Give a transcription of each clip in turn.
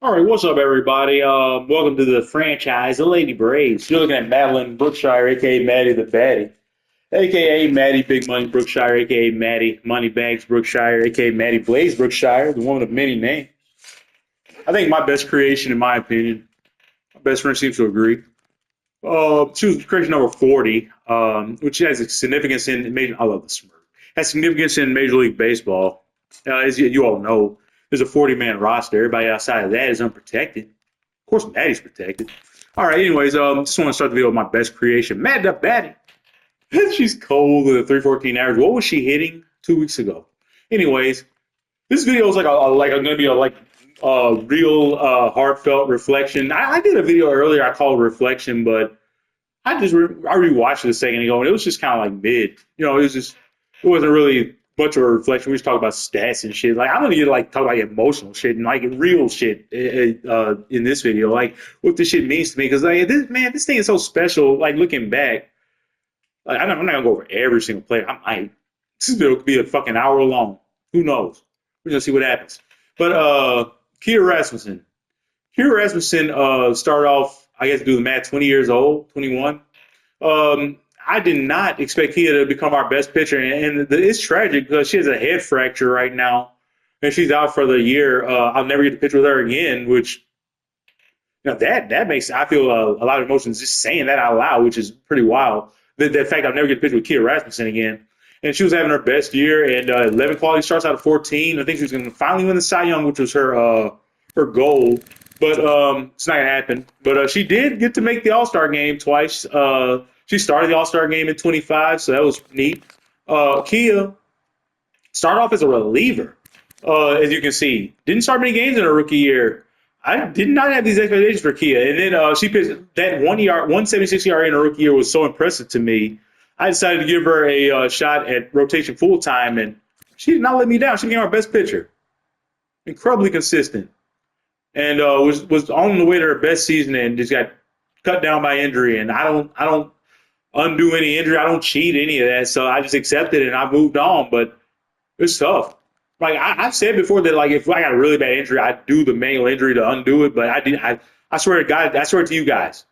All right, what's up, everybody? Welcome to the franchise, the Lady Braves. You're looking at Madeline Brookshire, aka Maddie the Batty, aka Maddie Big Money Brookshire, aka Maddie Moneybags Brookshire, aka Maddie Blaze Brookshire, the woman of many names. I think my best creation, in my opinion, my best friend seems to agree. She was creation number 40, which has a significance in major. I love the smirk. Has significance in Major League Baseball. As you all know, there's a 40-man roster. Everybody outside of that is unprotected. Of course, Maddie's protected. All right. Anyways, just want to start the video with my best creation, Mad the Batty. She's cold with a 314 average. What was she hitting 2 weeks ago? Anyways, this video is like going to be a real heartfelt reflection. I did a video earlier I called reflection, but I rewatched it a second ago, and it was just kind of like mid. It wasn't really much of a reflection. We just talk about stats and shit. Like I'm gonna get like talk about emotional shit and like real shit in this video, like what this shit means to me. Because like this thing is so special. Like looking back, like I'm not gonna go over every single player. I might. This video could be a fucking hour long. Who knows? We're gonna see what happens. But Kia Rasmussen. Kia Rasmussen started off, I guess, do the math, 20 years old, 21. I did not expect Kia to become our best pitcher, and it's tragic because she has a head fracture right now, and she's out for the year. I'll never get to pitch with her again, which that makes I feel a lot of emotions just saying that out loud, which is pretty wild. The fact I'll never get to pitch with Kia Rasmussen again. And she was having her best year, and 11 quality starts out of 14. I think she was going to finally win the Cy Young, which was her goal. But it's not going to happen. But she did get to make the All-Star game twice. She started the All-Star game at 25, so that was neat. Kia started off as a reliever, as you can see. Didn't start many games in her rookie year. I did not have these expectations for Kia. And then she pitched that 176 ERA in her rookie year was so impressive to me. I decided to give her a shot at rotation full time, and she did not let me down. She became our best pitcher. Incredibly consistent. And was on the way to her best season and just got cut down by injury. And I don't undo any injury. I don't cheat any of that. So I just accepted it and I moved on. But it's tough. Like I've said before that, like if I got a really bad injury, I'd do the manual injury to undo it. But I swear to God, I swear to you guys,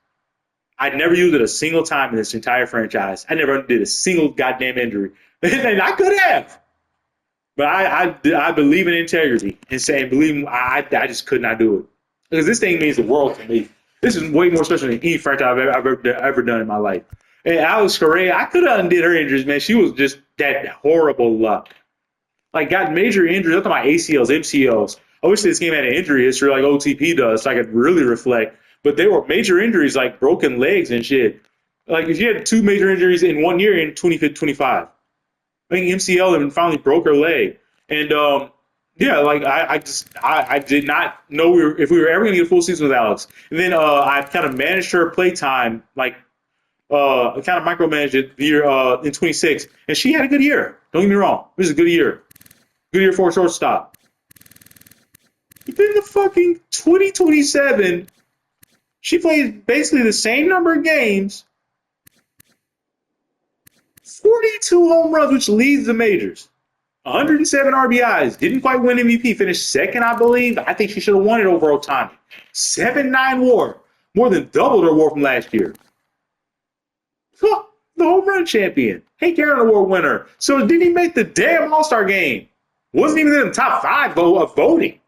I never used it a single time in this entire franchise. I never did a single goddamn injury. And I could have. But I believe in integrity and saying, I just could not do it. Because this thing means the world to me. This is way more special than any franchise I've ever done in my life. And Alex Correa, I could have undid her injuries, man. She was just that horrible luck. Like, got major injuries. Look at my ACLs, MCLs. I wish this game had an injury history like OTP does so I could really reflect. But they were major injuries like broken legs and shit. Like if you had two major injuries in 1 year in 2025. I think MCL and finally broke her leg. And yeah, like I did not know if we were ever gonna get a full season with Alex. And then I kind of managed her play time, like I kind of micromanaged it the year in 26. And she had a good year. Don't get me wrong. This is a good year. Good year for a shortstop. But then the fucking 2027 she played basically the same number of games, 42 home runs, which leads the majors, 107 RBIs, didn't quite win MVP, finished second, I believe. I think she should have won it over Otani. 7.9 WAR, more than doubled her WAR from last year. Huh, the home run champion, Hank Aaron Award winner. So didn't even make the damn All-Star game. Wasn't even in the top 5 of voting.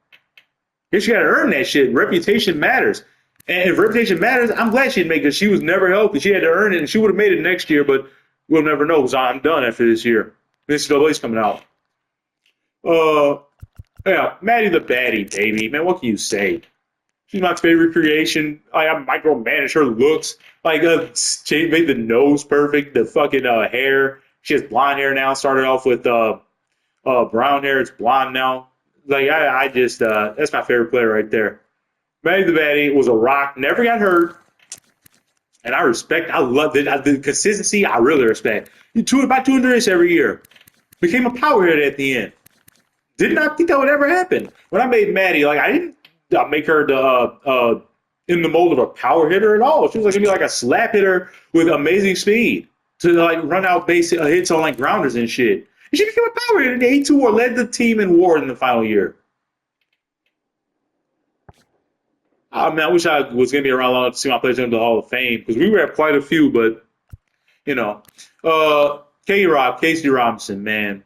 Guess you got to earn that shit. Reputation matters. And if reputation matters, I'm glad she didn't make it. She was never healthy. She had to earn it, and she would have made it next year, but we'll never know because I'm done after this year. NCAA's coming out. Yeah, Maddie the Baddie, baby. Man, what can you say? She's my favorite creation. I micromanage her looks. Like, she made the nose perfect, the fucking hair. She has blonde hair now. Started off with brown hair. It's blonde now. Like, I just, that's my favorite player right there. Maddie the Baddie was a rock, never got hurt, and I love it. The consistency, I really respect. You do about 200 hits every year. Became a power hitter at the end. Did not think that would ever happen. When I made Maddie, like I didn't make her in the mold of a power hitter at all. She was like gonna be like a slap hitter with amazing speed to like run out base hits on like grounders and shit. And she became a power hitter. 82 or led the team in WAR in the final year. I mean, I wish I was going to be around long enough to see my players enter the Hall of Fame because we were at quite a few, but, you know. K-Rob, Casey Robinson, man.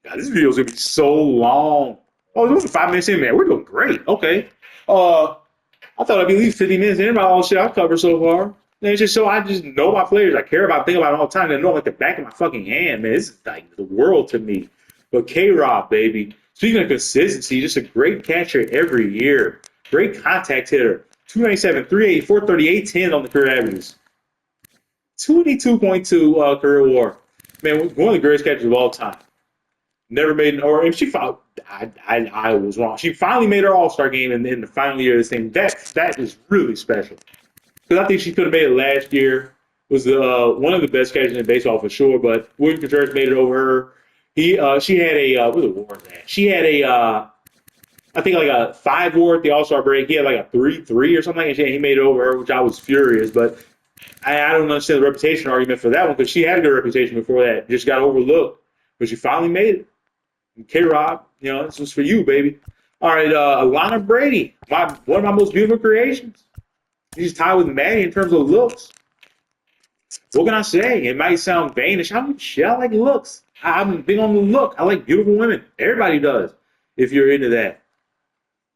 God, this video is going to be so long. Oh, it's only 5 minutes in, man. We're doing great. Okay. I thought I'd be at least 50 minutes in about all the shit I've covered so far. And it's just so I just know my players. I care about, think about them all the time. They know like the back of my fucking hand, man. This is like the world to me. But K-Rob, baby. Speaking of consistency, just a great catcher every year. Great contact hitter. 297, 380, 430, 810 on the career averages. 22.2 career WAR. Man, one of the greatest catchers of all time. Never made or if she found I was wrong. She finally made her All-Star game in the final year of this thing. That is really special. Because I think she could have made it last year. Was one of the best catchers in baseball for sure, but William Contreras made it over her. She had a what award that? She had a I think like a 5 WAR at the All-Star break. He had like a 3-3 or something, and he made it over her, which I was furious. But I don't understand the reputation argument for that one because she had a good reputation before that. Just got overlooked, but she finally made it. K-Rob, this was for you, baby. All right, Alana Brady, one of my most beautiful creations. She's tied with Maddie in terms of looks. What can I say? It might sound vainish. I like looks. I'm big on the look. I like beautiful women. Everybody does. If you're into that.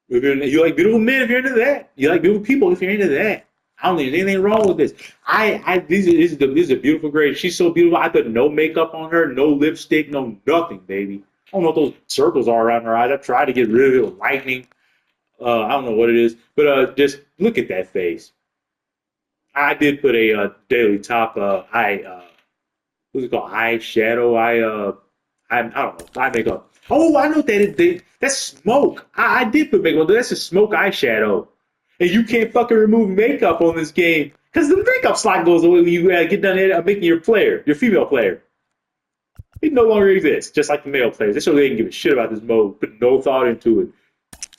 You like beautiful men if you're into that. You like beautiful people if you're into that. I don't think there's anything wrong with this. This is a beautiful grade. She's so beautiful. I put no makeup on her, no lipstick, no nothing, baby. I don't know what those circles are around her eyes. I tried to get rid of it with lightning. I don't know what it is, but just look at that face. I did put a daily top what's it called? Eye shadow. I don't know. Eye makeup. Oh, I know that that's smoke. I did put makeup on. That's a smoke eyeshadow. And you can't fucking remove makeup on this game because the makeup slot goes away when you get done making your female player. It no longer exists, just like the male players. They show they didn't give a shit about this mode, put no thought into it.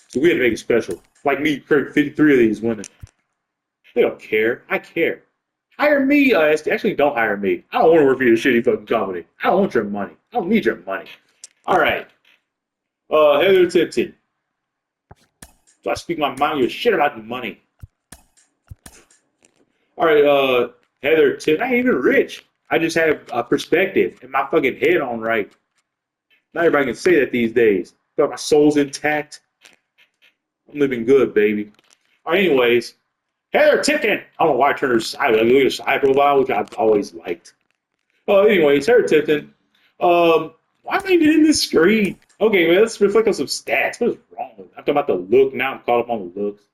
So we had to make it special. Like me, 53 of these women. They don't care. I care. Hire me, actually don't hire me. I don't want to work for your shitty fucking company. I don't want your money. I don't need your money. All right. Heather Tipton. So I speak my mind, your shit about the money. All right, Heather Tipton. I ain't even rich. I just have a perspective and my fucking head on right. Not everybody can say that these days. But my soul's intact. I'm living good, baby. All right, anyways. Heather Tipton. I don't know why I turned her side. Look at her side profile, which I've always liked. Anyways, Heather Tipton. Why am I even in this screen? Okay, man, let's reflect on some stats. What is wrong with it? I'm talking about the look. Now I'm caught up on the looks.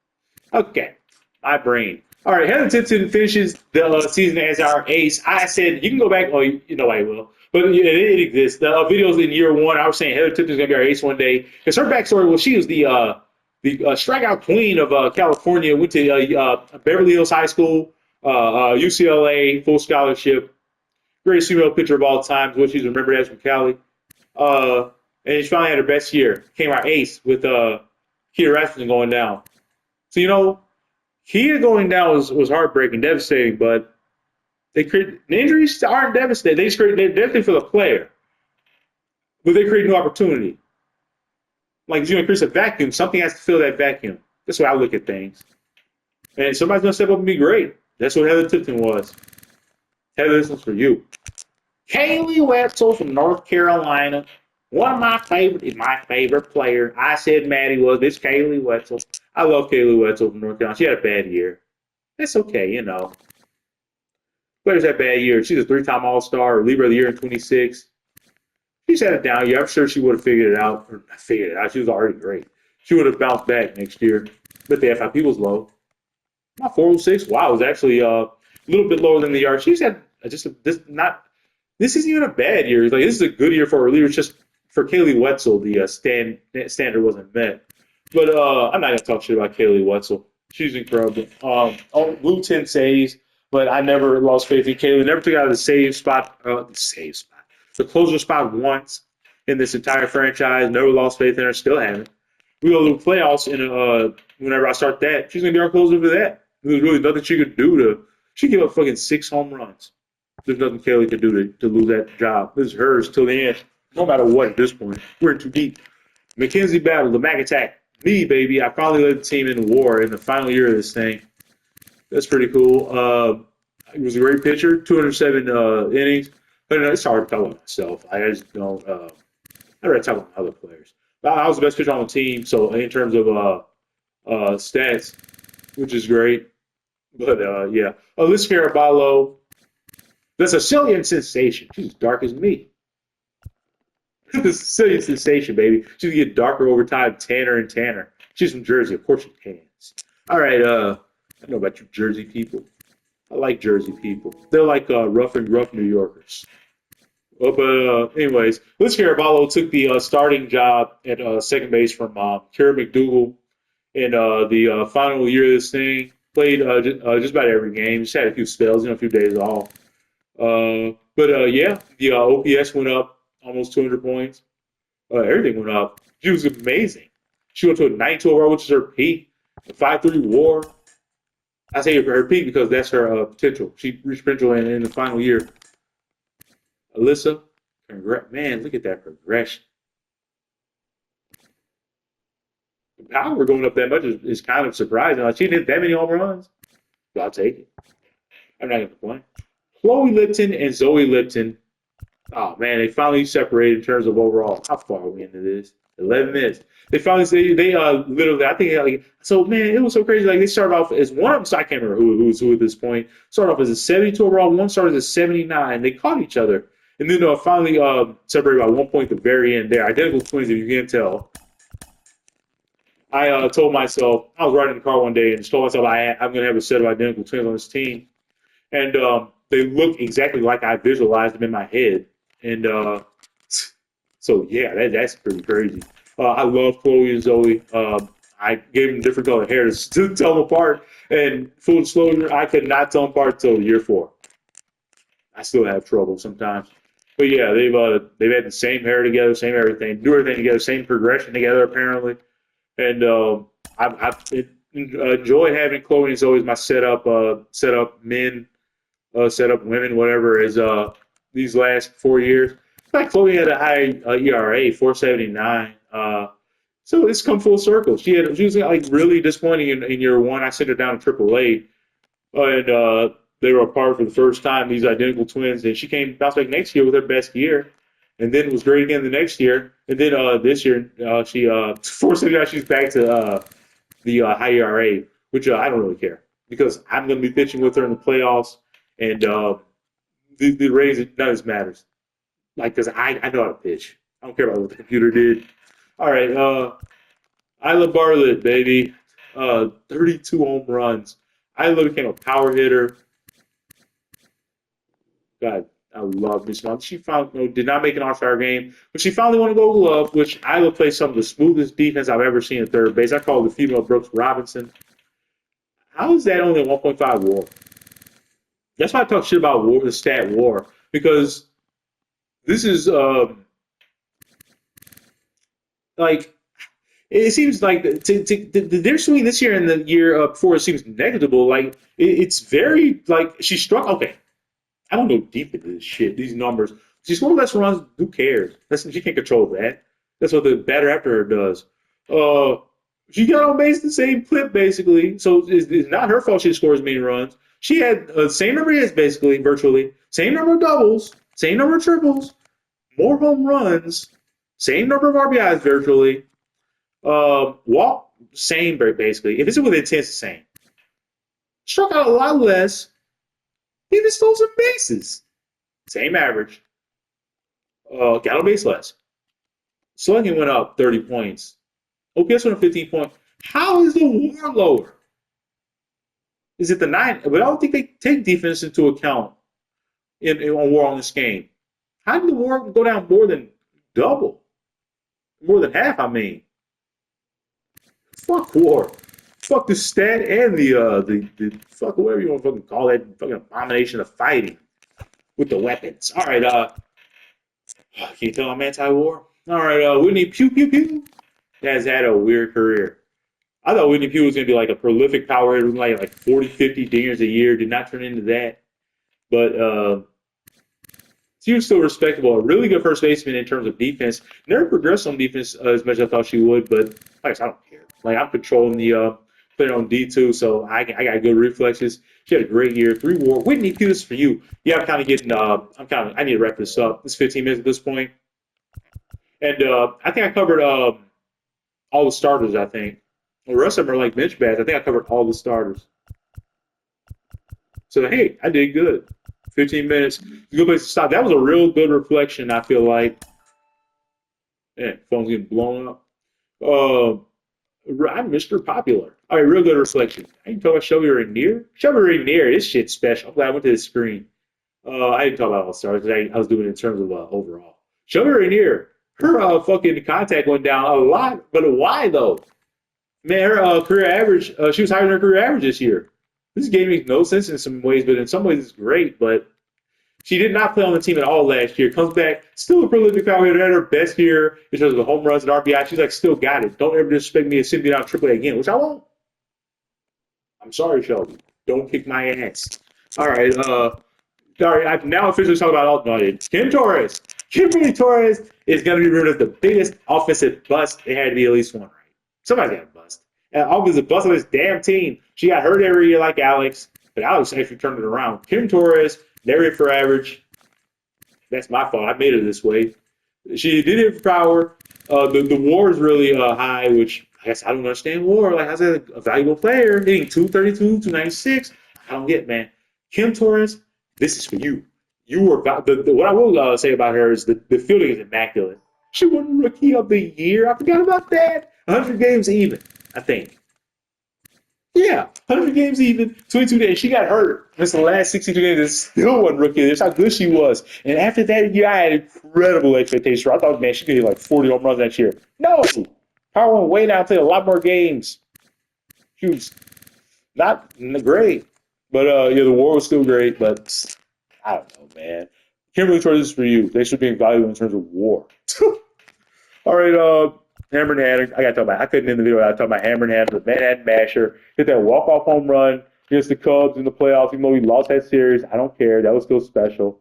Okay, my brain. All right, Heather Tipton finishes the season as our ace. I said you can go back. Oh, I will. But it exists. The videos in year one, I was saying Heather Tipton's gonna be our ace one day because her backstory was she was the strikeout queen of California. Went to Beverly Hills High School, UCLA, full scholarship. Greatest female pitcher of all time. What she's remembered as from Cali. And she finally had her best year. Came our ace with Kia Rasmussen going down. So Kia going down was heartbreaking, devastating, but the injuries aren't devastating. They're devastating for the player, but they create new opportunity. Like if you increase a vacuum, something has to fill that vacuum. That's the way I look at things. And somebody's gonna step up and be great. That's what Heather Tipton was. Heather, this one's for you. Kaylee Wetzel from North Carolina. One of my favorite player. I said Maddie was. This Kaylee Wetzel. I love Kaylee Wetzel from North Carolina. She had a bad year. That's okay, Players had bad year. She's a 3-time All-Star, Libra of the Year in 26. She's had a down year. I'm sure she would have figured it out. Or not figured it out. She was already great. She would have bounced back next year. But the FIP was low. My 406, wow, was actually a little bit lower than the yard. She's had this isn't even a bad year. Like this is a good year for her reliever. It's just for Kaylee Wetzel, the standard wasn't met. But I'm not gonna talk shit about Kaylee Wetzel. She's incredible. Blue 10 saves, but I never lost faith in Kaylee. Never took out of the closer spot once in this entire franchise. Never lost faith in her. Still haven't. We go to the playoffs, and whenever I start that, she's gonna be our closer for that. There's really nothing she could do She gave up fucking 6 home runs. There's nothing Kaylee could do to lose that job. This is hers till the end. No matter what at this point. We're in too deep. Mackenzie Battle, the Mac Attack. Me, baby. I finally led the team in WAR in the final year of this thing. That's pretty cool. He was a great pitcher, 207 innings. But it's hard to talk about myself. I just don't. I'd rather talk about other players. But I was the best pitcher on the team, so in terms of stats, which is great. But yeah, Alyssa Caraballo, the Sicilian sensation. She's dark as me. The Sicilian sensation, baby. She's gonna get darker over time, tanner and tanner. She's from Jersey, of course she tans. All right, I know about you Jersey people. I like Jersey people. They're like rough and rough New Yorkers. But anyways, Liz Caraballo took the starting job at second base from Kara McDougal in the final year of this thing. Played just about every game. Just had a few spells, a few days off. But yeah, the OPS went up almost 200 points. Everything went up. She was amazing. She went to a 92 overall, which is her peak. A 5.3 WAR. I say her peak because that's her potential. She reached potential in the final year. Alyssa, man, look at that progression. The power going up that much is kind of surprising. Like, she didn't hit that many home runs. But I'll take it. I'm not going to complain. Chloe Lipton and Zoe Lipton. Oh, man, they finally separated in terms of overall. How far are we into this? 11 minutes. They finally say they literally, I think, like, so, man, it was so crazy. Like, they started off as one of them, so I can't remember who was who at this point. Started off as a 72 overall, one started as a 79. They caught each other. And then finally separated by 1 point at the very end there. Identical twins, if you can't tell. I told myself, I was riding in the car one day and just told myself I'm going to have a set of identical twins on this team. And they look exactly like I visualized them in my head. And so, yeah, that's pretty crazy. I love Chloe and Zoe. I gave them different colored hair to tell them apart. And full disclosure, I could not tell them apart until year 4. I still have trouble sometimes. But yeah, they've had the same hair together, same everything, do everything together, same progression together apparently, and I've enjoyed having Chloe and Zoe as my setup men, setup women, whatever is these last 4 years. Like Chloe had a high ERA, 4.79. So it's come full circle. She was like really disappointing in year 1. I sent her down to AAA, and they were apart for the first time, these identical twins, and she bounced back next year with her best year, and then was great again the next year, and then this year she 4.79, she's back to the high ERA, which I don't really care because I'm going to be pitching with her in the playoffs, and the Rays none of this matters, like because I know how to pitch. I don't care about what the computer did. All right, Isla Bartlett, baby, 32 home runs. Isla became a power hitter. God, I love Miss Mom. She did not make an All-Star game, but she finally won a Gold Glove, which Iowa plays some of the smoothest defense I've ever seen at third base. I call it the female Brooks Robinson. How is that only a 1.5 WAR? That's why I talk shit about WAR, the stat WAR, because this is like it seems like the difference between this year and the year before seems negligible. Like it's very like she struck. Okay. I don't know deep into this shit, these numbers. She scored less runs. Who cares? She can't control that. That's what the batter after her does. She got on base the same clip, basically. So it's not her fault she scores many runs. She had the same number of hits, basically, virtually. Same number of doubles. Same number of triples. More home runs. Same number of RBIs, virtually. Walk, same, basically. If it's with intent, it's the same. Struck out a lot less. Even stole some bases. Same average. Got on base less. Slugging went up 30 points. OPS went up 15 points. How is the WAR lower? Is it the 9? But I don't think they take defense into account on WAR on this game. How did the WAR go down more than double? More than half, I mean. Fuck WAR. Fuck the stat and the fuck whatever you want to fucking call that fucking abomination of fighting with the weapons. All right, can you tell I'm anti-war? All right, Whitney Pew Pew Pew has had a weird career. I thought Whitney Pew was going to be like a prolific power hitter, like 40, 50 dingers a year. Did not turn into that, but she was still respectable. A really good first baseman in terms of defense. Never progressed on defense as much as I thought she would, but like I said, I don't care. Like I'm controlling the playing on D2, so I got good reflexes. She had a great year. 3 WAR. Whitney, this for you. Yeah, I'm kind of getting. I need to wrap this up. It's 15 minutes at this point, and I think I covered all the starters. I think the rest of them are like bench bats. I think I covered all the starters. So hey, I did good. 15 minutes. A good place to stop. That was a real good reflection. I feel like. Yeah, phone's getting blown up. Uh, I'm Mr. Popular. All right, real good reflection. I didn't talk about Shelby Rainier. Shelby Rainier, this shit's special. I'm glad I went to the screen. I didn't talk about all stars because I was doing it in terms of overall. Shelby Rainier, her fucking contact went down a lot, but why though? Man, her career average, she was higher than her career average this year. This game makes no sense in some ways, but in some ways it's great. But she did not play on the team at all last year. Comes back, still a prolific power hitter. Had her best year in terms of the home runs and RBI. She's like, still got it. Don't ever disrespect me and send me down AAA again, which I won't. I'm sorry, Shelby. Don't kick my ass. All right. Sorry. I've now officially talked about all. No, Kim Torres. Kimberly Torres is going to be rumored as the biggest offensive bust. It had to be at least one, right? Somebody got a bust. Offensive bust on this damn team. She got hurt every year like Alex, but Alex actually turned it around. Kim Torres, never hit for average. That's my fault. I made it this way. She did hit for power. The WAR is really high, which I guess I don't understand WAR. Like, how's that a valuable player hitting 232, 296? I don't get, man. Kim Torres, this is for you. You were about what I will say about her is the fielding is immaculate. She won Rookie of the Year. I forgot about that. 100 games even, I think. Yeah, 100 games even, 22 days. She got hurt. Missed the last 62 games and still won Rookie of the Year. That's how good she was. And after that year, I had incredible expectations for her. I thought, man, she could hit like 40 home runs that year. No! Power went way down, played a lot more games. She was not great. But, yeah, the WAR was still great. But I don't know, man. Kimberly Torres is for you. They should be valuable in terms of WAR. All right, Hammer and Hatter. I got to talk about. I couldn't end the video without talking about Hammer and Hatter, the Manhattan Masher. Hit that walk-off home run against the Cubs in the playoffs. Even though we lost that series, I don't care. That was still special.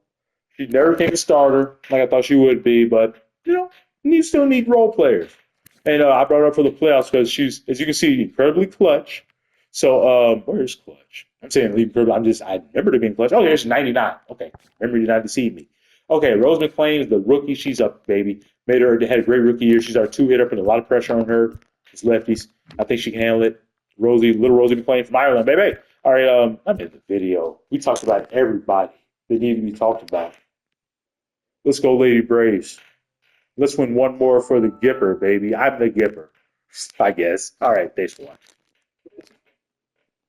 She never became a starter like I thought she would be, but you still need role players. And I brought her up for the playoffs because she's, as you can see, incredibly clutch. So where's clutch? I'm saying incredibly. I remember her being clutch. Oh, there's 99. Okay, remember you did not deceive me. Okay, Rose McClain is the rookie. She's up, baby. Had a great rookie year. She's our 2-hitter, put a lot of pressure on her. It's lefties. I think she can handle it. Little Rosie McClain from Ireland, baby. All right, I made the video. We talked about everybody that needed to be talked about. Let's go, Lady Braves. Let's win one more for the Gipper, baby. I'm the Gipper, I guess. All right, thanks for watching.